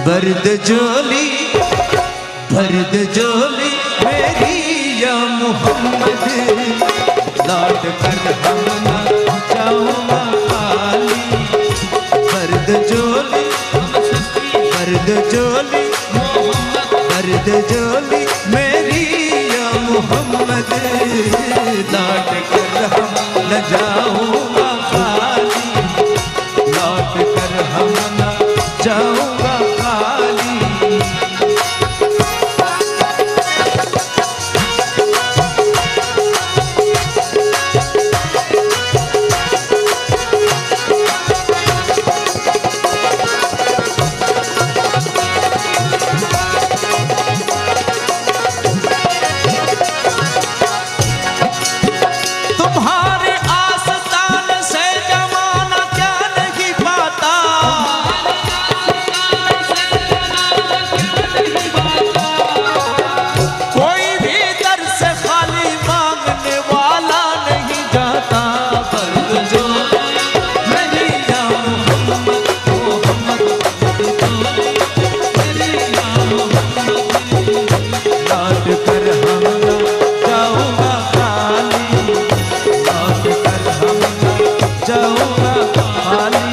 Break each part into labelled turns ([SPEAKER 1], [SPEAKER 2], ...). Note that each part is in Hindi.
[SPEAKER 1] बर्द जोली मेरी या मोहम्मद, लौट कर हम न जाऊंगा खाली। बर्द जोली मेरी या मोहम्मद, लौट कर हम न जाऊंगा खाली। लौट कर हम न जाऊंगा खाली। तुम्हारे आस्तान से जमाना क्या नहीं पाता, कोई भी दर से खाली मांगने वाला नहीं जाता। बर्द जोली मेरी या मोहम्मद, लौट कर हम न जाऊंगा खाली। लौट कर हम न जाऊंगा खाली।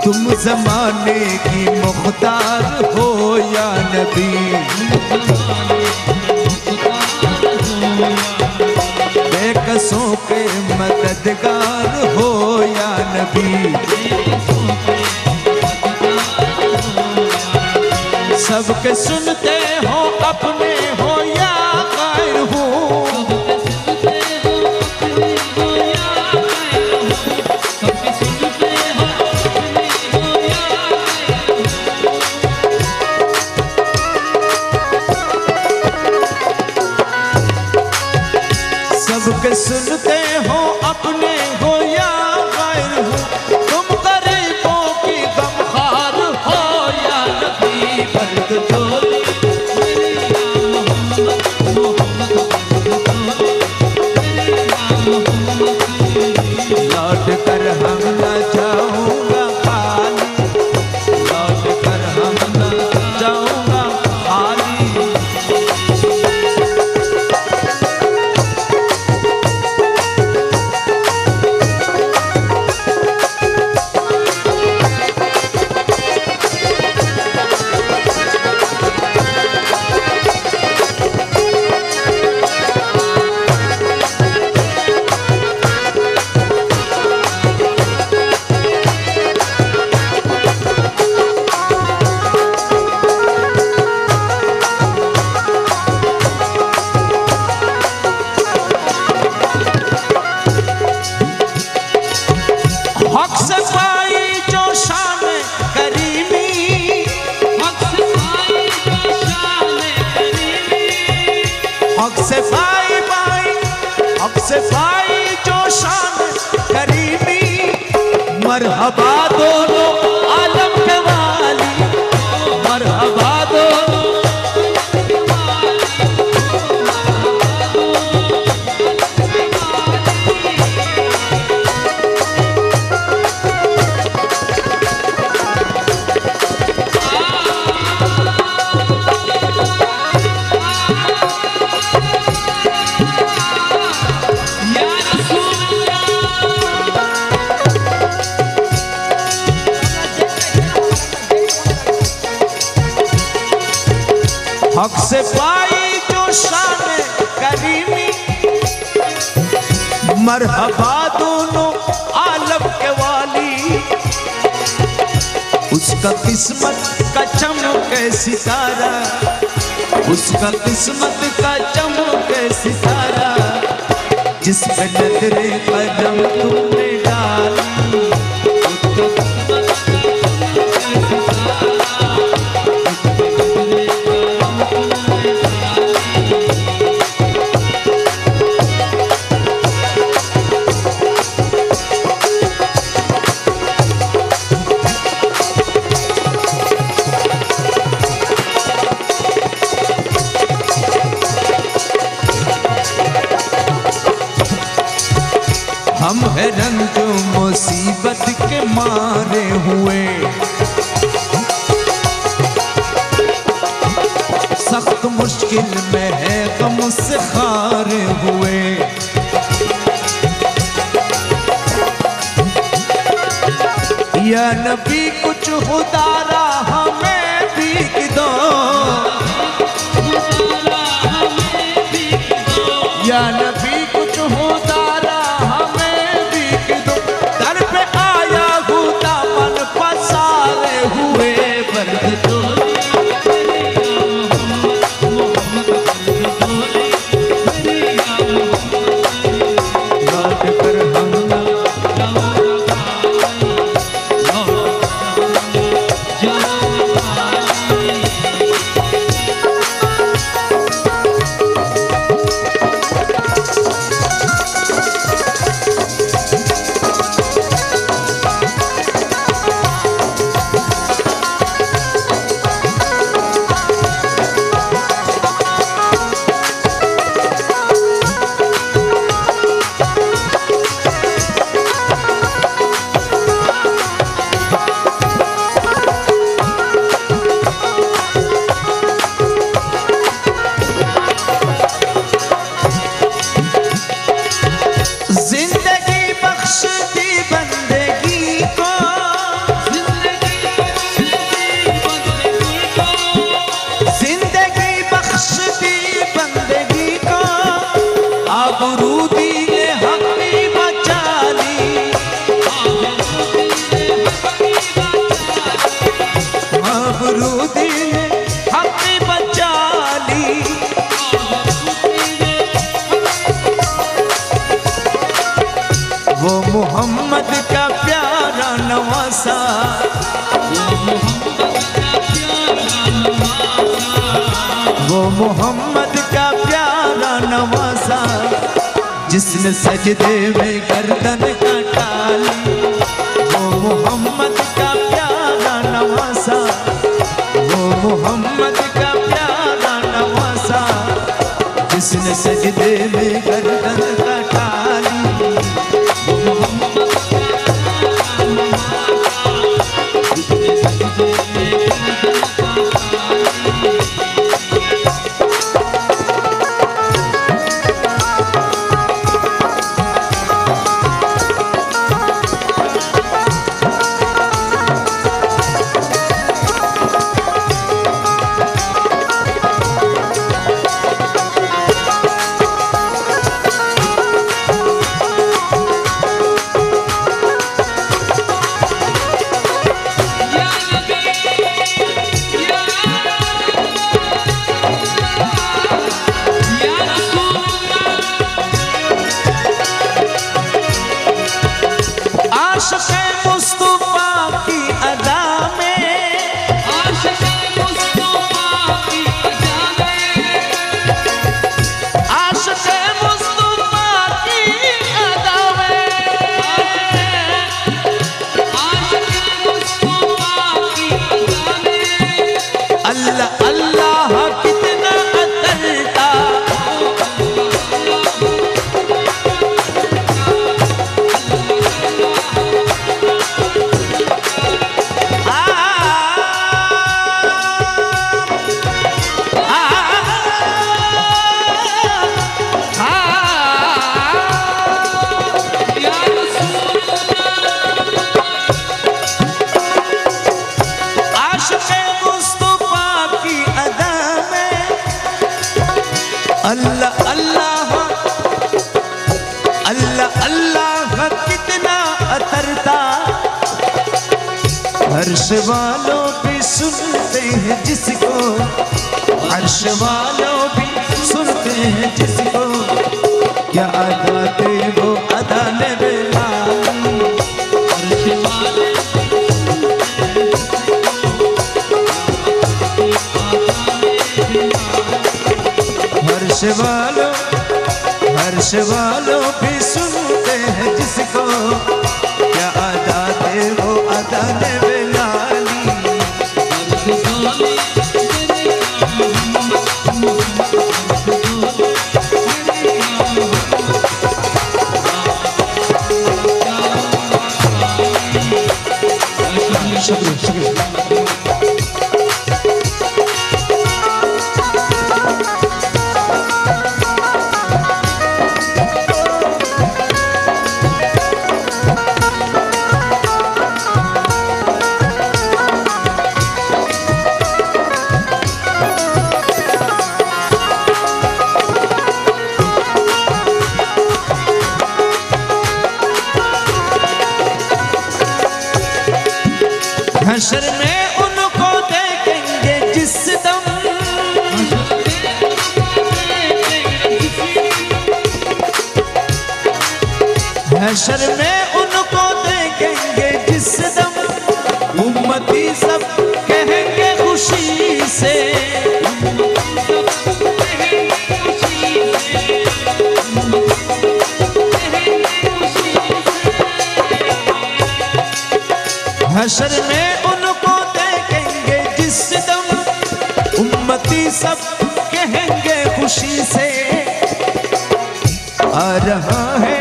[SPEAKER 1] तुम जमाने की मुख्तार हो या नबी, बेकसों के मददगार हो या नबी। सबके सुनते हो अपने हो या गैर हो, सबके सुनते हो अपने हो या गैर हो। तुम गरीबों की गमखार हो या नबी। बर्द जोली मेरी या मोहम्मद, लौट कर हम न जाऊंगा खाली। लौट कर हम न जाऊंगा खाली। हक से पाई जो शान करीमी, हक से पाई जो शान करीमी, हक से पाई जो शान करीमी। मरहबा दोनों आलम के वाली, मरहबा दोनों हक से पाई जो शान करीमी। मरहबा दोनों आलम के वाली, उसका किस्मत का चमके सितारा, उसका किस्मत का चमके सितारा, जिस पे नजरे कदम तुमने डाली, हम है रंजो मुसीबत के मारे हुए, सख्त मुश्किल में है गम से खारे हुए। या नबी कुछ उदारा हमें भीख दो, या नबी कुछ उदारा हमें भीख दो, दर पे आया हूँ दामन पसारे हुए, बर्द डोली वो मोहम्मद का प्यारा नवासा, वो मोहम्मद का प्यारा नवासा, जिसने सजदे में गर्दन कटा ली, वो मोहम्मद का प्यारा नवासा, वो मोहम्मद का प्यारा नवासा, जिसने सजदे में गर्दन कटा ली। अल्लाह अल्लाह अल्लाह अल्लाह कितना अतरता, हर वालों भी सुनते हैं जिसको, अर्श वालों भी सुनते हैं जिसको, क्या अदा थे वो अदा ने बेला। अर्श वाले हर्ष वालों भी सुनते हैं जिसको, क्या अदा थे वो अदा ने बेलाली। हशर में उनको देखेंगे जिस दम, हशर में उनको देखेंगे जिस दम, उम्मती सब कहेंगे खुशी से। हशर में उनको देखेंगे जिस दम, उम्मती सब कहेंगे खुशी से। आ रहा है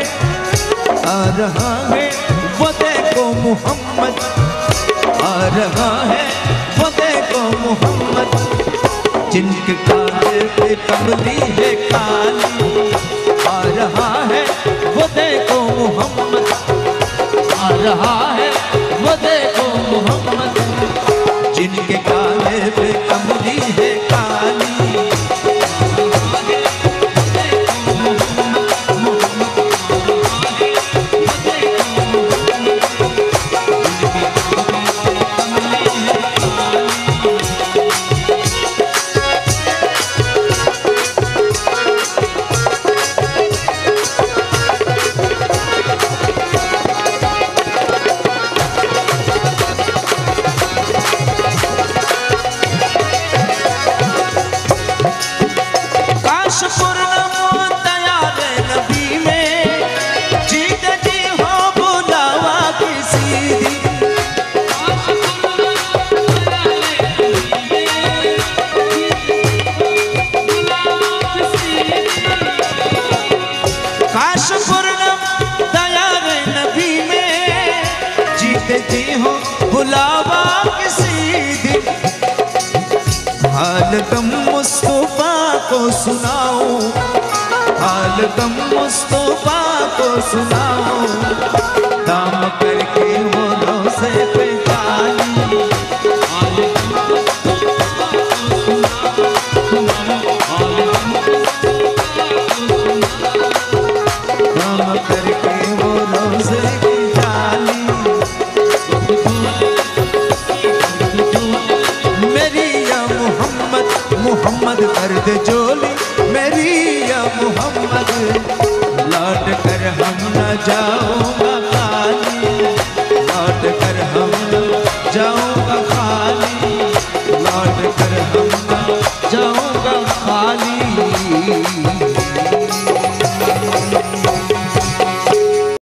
[SPEAKER 1] वो देखो मोहम्मद, आ रहा है वो देखो मोहम्मद, जिनके काले पे कमली है काली। आ रहा है वो देखो मोहम्मद, आ रहा है वो देखो मोहम्मद, जिनके काले पे कमली है काली। बुलावा किसी दिन, हाल गम मुस्तफा को सुनाओ, हाल गम मुस्तफा को सुनाओ, दाम करके वो रोज़े पे जानी। हाल गम मुस्तफा को सुनाओ, हाल गम मुस्तफा को सुनाओ, दाम करके वो रोज़े पे जानी। मोहम्मद दर्द जोली मेरी या मोहम्मद, लौट कर हम न जाऊंगा खाली, लौट कर हम न जाऊंगा खाली, लौट कर हम न जाऊंगा खाली।